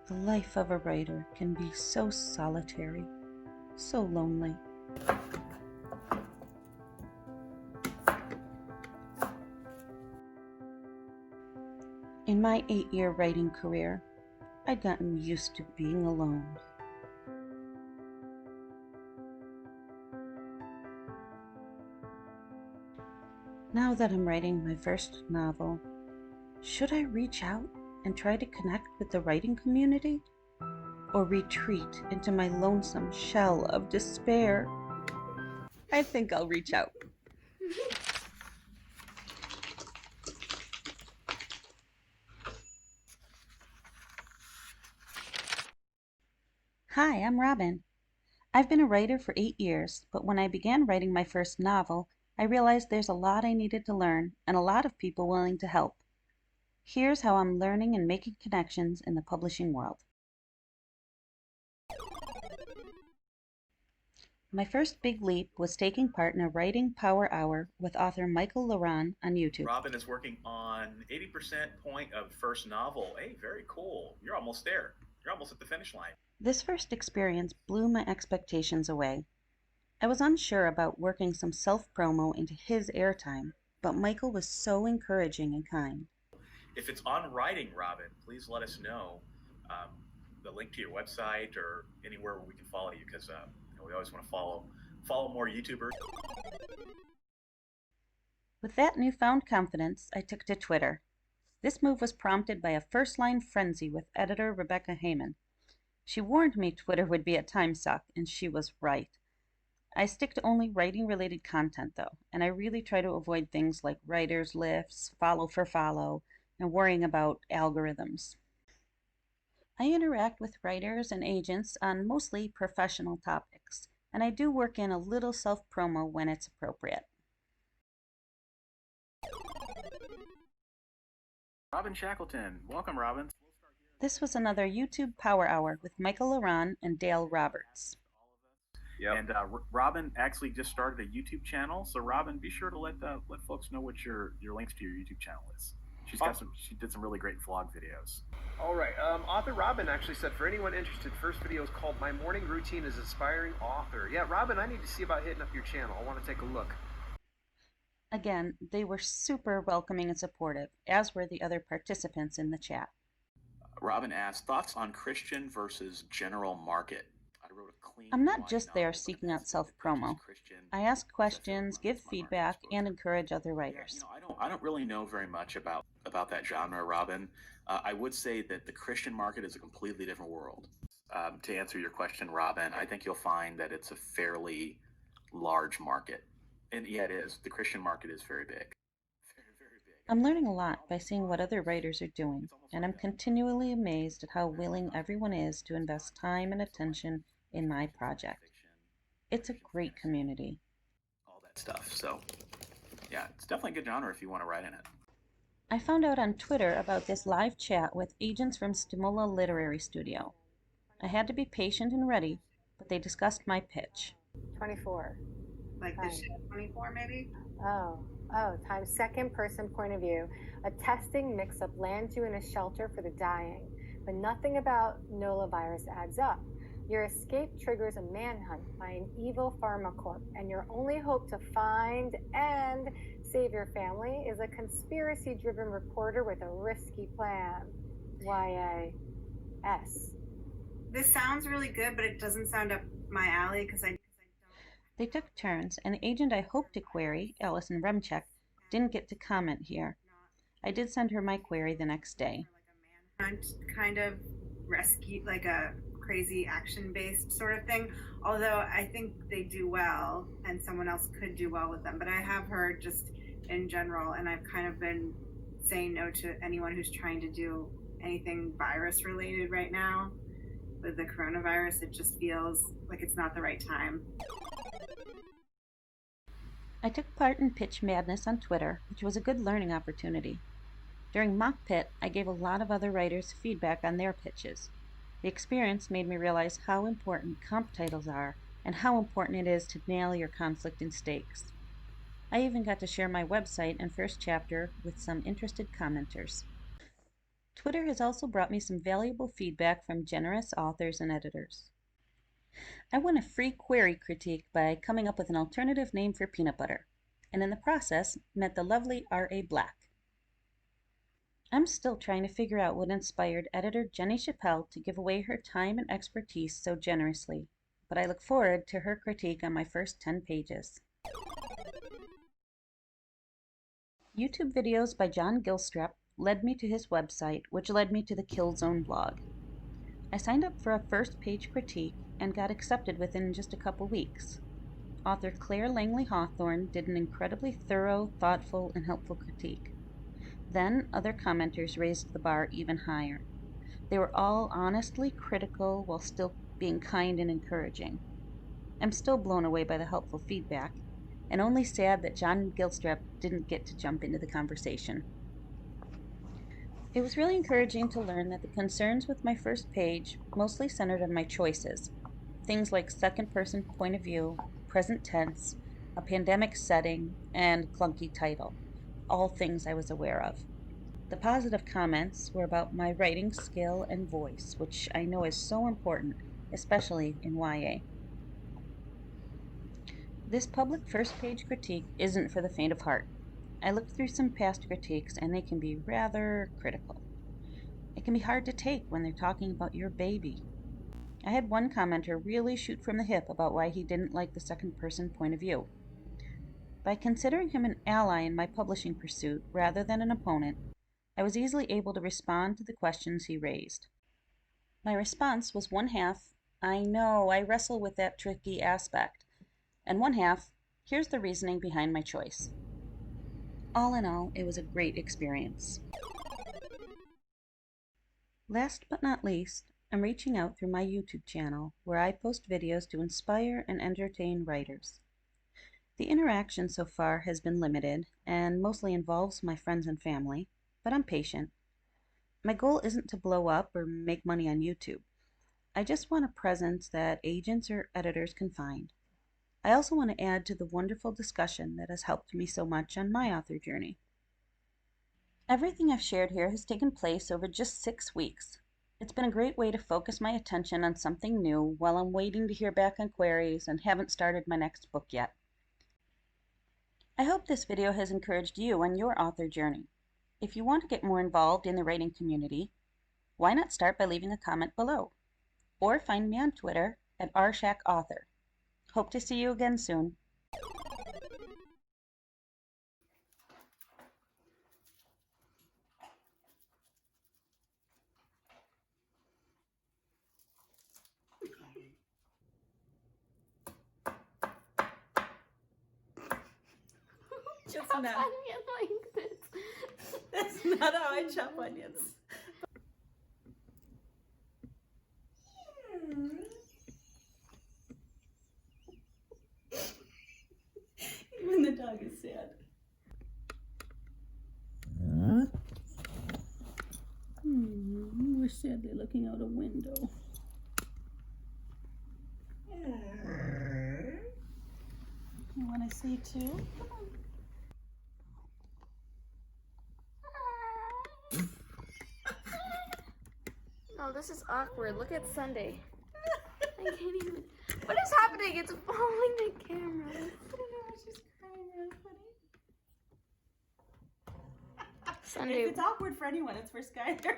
The life of a writer can be so solitary, so lonely. In my 8-year writing career, I'd gotten used to being alone. Now that I'm writing my first novel, should I reach out and try to connect with the writing community? Or retreat into my lonesome shell of despair? I think I'll reach out. Hi, I'm Robin. I've been a writer for 8 years, but when I began writing my first novel, I realized there's a lot I needed to learn and a lot of people willing to help. Here's how I'm learning and making connections in the publishing world. My first big leap was taking part in a writing power hour with author Michael Laran on YouTube. Robin is working on 80% point of first novel. Hey, very cool. You're almost there. You're almost at the finish line. This first experience blew my expectations away. I was unsure about working some self-promo into his airtime, but Michael was so encouraging and kind. If it's on writing, Robin, please let us know the link to your website or anywhere where we can follow you, because we always want to follow more YouTubers. With that newfound confidence, I took to Twitter. This move was prompted by a first-line frenzy with editor Rebecca Heyman. She warned me Twitter would be a time suck, and she was right. I stick to only writing-related content, though, and I really try to avoid things like writers' lists, follow for follow, and worrying about algorithms. I interact with writers and agents on mostly professional topics, and I do work in a little self-promo when it's appropriate. Robin Shackleton. Welcome, Robin. This was another YouTube Power Hour with Michael Laran and Dale Roberts. Yep. And Robin actually just started a YouTube channel, so Robin, be sure to let folks know what your links to your YouTube channel is. She did some really great vlog videos. All right. Author Robin actually said, for anyone interested, first video is called My Morning Routine as Aspiring Author. Yeah, Robin, I need to see about hitting up your channel. I want to take a look. Again, they were super welcoming and supportive, as were the other participants in the chat. Robin asked, thoughts on Christian versus general market? I'm not just there seeking out self-promo. I ask questions, give feedback, and encourage other writers. I don't really know very much about that genre, Robin. I would say that the Christian market is a completely different world. To answer your question, Robin, I think you'll find that it's a fairly large market. And yeah, it is. The Christian market is very big. Very big. I'm learning a lot by seeing what other writers are doing, and I'm continually amazed at how willing everyone is to invest time and attention in my project. It's a great community. All that stuff. So, yeah, it's definitely a good genre if you want to write in it. I found out on Twitter about this live chat with agents from Stimula Literary Studio. I had to be patient and ready, but they discussed my pitch. 24. Like the ship 24, maybe? Oh, times second person point of view. A testing mix-up lands you in a shelter for the dying, but nothing about NOLA virus adds up. Your escape triggers a manhunt by an evil pharmacorp, and your only hope to find and save your family is a conspiracy-driven reporter with a risky plan. YAS. This sounds really good, but it doesn't sound up my alley because I don't. They took turns, and the agent I hoped to query, Allison Remchek, didn't get to comment here. I did send her my query the next day. Manhunt kind of rescue, like a crazy action-based sort of thing, although I think they do well and someone else could do well with them. But I have heard just in general, and I've kind of been saying no to anyone who's trying to do anything virus related right now. With the coronavirus, it just feels like it's not the right time. I took part in Pitch Madness on Twitter, which was a good learning opportunity. During Mock Pit, I gave a lot of other writers feedback on their pitches. The experience made me realize how important comp titles are and how important it is to nail your conflict and stakes. I even got to share my website and first chapter with some interested commenters. Twitter has also brought me some valuable feedback from generous authors and editors. I won a free query critique by coming up with an alternative name for peanut butter, and in the process met the lovely R.A. Black. I'm still trying to figure out what inspired editor Jenny Chappell to give away her time and expertise so generously, but I look forward to her critique on my first 10 pages. YouTube videos by John Gilstrap led me to his website, which led me to the Killzone blog. I signed up for a first page critique and got accepted within just a couple weeks. Author Claire Langley Hawthorne did an incredibly thorough, thoughtful, and helpful critique. Then other commenters raised the bar even higher. They were all honestly critical while still being kind and encouraging. I'm still blown away by the helpful feedback, and only sad that John Gilstrap didn't get to jump into the conversation. It was really encouraging to learn that the concerns with my first page mostly centered on my choices, things like second-person point of view, present tense, a pandemic setting, and clunky title, all things I was aware of. The positive comments were about my writing skill and voice, which I know is so important, especially in YA. This public first page critique isn't for the faint of heart. I looked through some past critiques and they can be rather critical. It can be hard to take when they're talking about your baby. I had one commenter really shoot from the hip about why he didn't like the second person point of view. By considering him an ally in my publishing pursuit rather than an opponent, I was easily able to respond to the questions he raised. My response was one half, I know, I wrestle with that tricky aspect, and one half, here's the reasoning behind my choice. All in all, it was a great experience. Last but not least, I'm reaching out through my YouTube channel, where I post videos to inspire and entertain writers. The interaction so far has been limited and mostly involves my friends and family, but I'm patient. My goal isn't to blow up or make money on YouTube. I just want a presence that agents or editors can find. I also want to add to the wonderful discussion that has helped me so much on my author journey. Everything I've shared here has taken place over just 6 weeks. It's been a great way to focus my attention on something new while I'm waiting to hear back on queries and haven't started my next book yet. I hope this video has encouraged you on your author journey. If you want to get more involved in the writing community, why not start by leaving a comment below? Or find me on Twitter at @RShackAuthor. Hope to see you again soon. It's not. Onion like this. That's not how I chop onions. Even the dog is sad. We're sadly looking out a window. You want to see too? Come on. No, this is awkward. Look at Sunday. I can't even. What is happening? It's following the camera. I don't know, she's crying really funny. Sunday. If it's awkward for anyone, it's for Skylar.